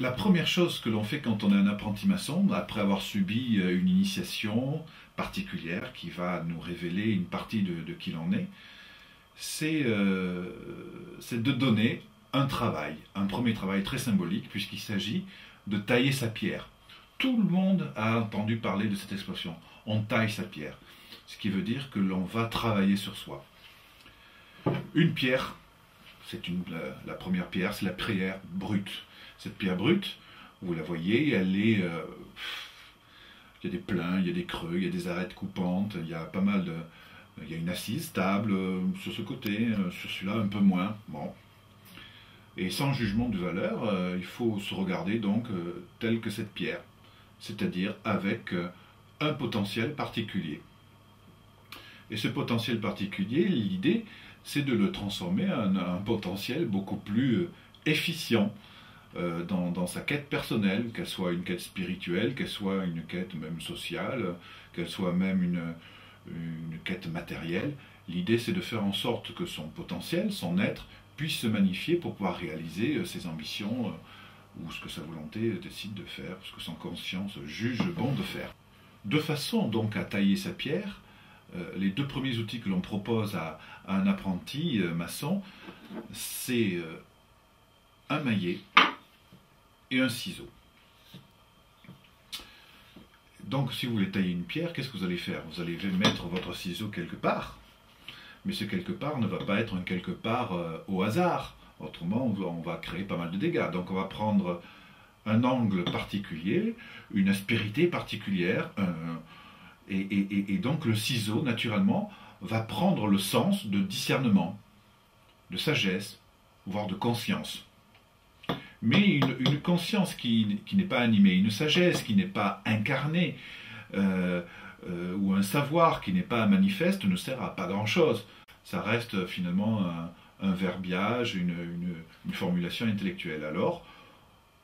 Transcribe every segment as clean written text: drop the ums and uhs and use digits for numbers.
La première chose que l'on fait quand on est un apprenti maçon, après avoir subi une initiation particulière qui va nous révéler une partie de qui l'on est, c'est de donner un travail, un premier travail très symbolique, puisqu'il s'agit de tailler sa pierre. Tout le monde a entendu parler de cette expression, on taille sa pierre, ce qui veut dire que l'on va travailler sur soi. Une pierre, la première pierre, c'est la pierre brute. Cette pierre brute, vous la voyez, elle est... il y a des pleins, il y a des creux, il y a des arêtes coupantes, il y a pas mal de... Il y a une assise stable sur ce côté, sur celui-là un peu moins. Bon. Et sans jugement de valeur, il faut se regarder donc tel que cette pierre, c'est-à-dire avec un potentiel particulier. Et ce potentiel particulier, l'idée, c'est de le transformer en un potentiel beaucoup plus efficient dans sa quête personnelle, qu'elle soit une quête spirituelle, qu'elle soit une quête même sociale, qu'elle soit même une quête matérielle. L'idée, c'est de faire en sorte que son potentiel, son être, puisse se magnifier pour pouvoir réaliser ses ambitions ou ce que sa volonté décide de faire, ce que son conscience juge bon de faire. De façon donc à tailler sa pierre, les deux premiers outils que l'on propose à un apprenti maçon, c'est un maillet et un ciseau. Donc si vous voulez tailler une pierre, qu'est-ce que vous allez faire? Vous allez mettre votre ciseau quelque part, mais ce quelque part ne va pas être un quelque part au hasard. Autrement, on va créer pas mal de dégâts. Donc on va prendre un angle particulier, une aspérité particulière, et donc le ciseau, naturellement, va prendre le sens de discernement, de sagesse, voire de conscience. Mais une conscience qui n'est pas animée, une sagesse qui n'est pas incarnée, ou un savoir qui n'est pas manifeste ne sert à pas grand-chose. Ça reste finalement un verbiage, une formulation intellectuelle. Alors,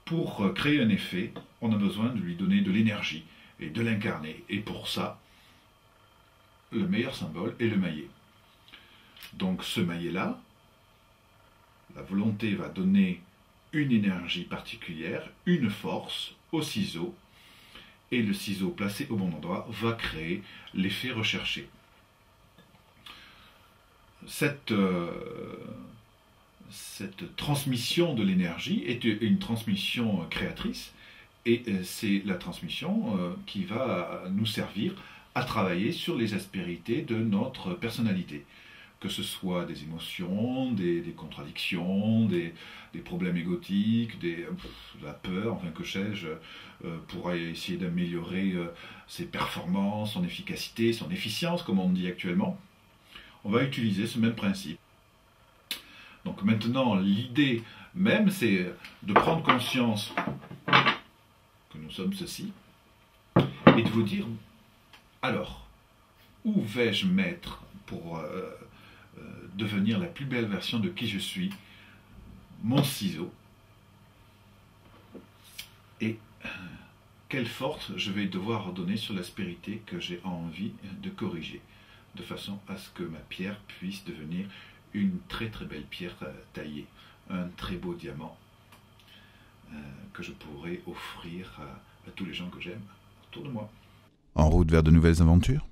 pour créer un effet, on a besoin de lui donner de l'énergie et de l'incarner. Et pour ça, le meilleur symbole est le maillet. Donc ce maillet-là, la volonté va donner une énergie particulière, une force au ciseau, et le ciseau placé au bon endroit va créer l'effet recherché. Cette transmission de l'énergie est une transmission créatrice, et c'est la transmission qui va nous servir à travailler sur les aspérités de notre personnalité. Que ce soit des émotions, des contradictions, des problèmes égotiques, la peur, enfin que sais-je, pour essayer d'améliorer ses performances, son efficacité, son efficience, comme on dit actuellement. On va utiliser ce même principe. Donc maintenant, l'idée même, c'est de prendre conscience que nous sommes ceci, et de vous dire, alors, où vais-je mettre pour devenir la plus belle version de qui je suis, mon ciseau, et quelle force je vais devoir donner sur l'aspérité que j'ai envie de corriger, de façon à ce que ma pierre puisse devenir une très très belle pierre taillée, un très beau diamant que je pourrai offrir à tous les gens que j'aime autour de moi. En route vers de nouvelles aventures ?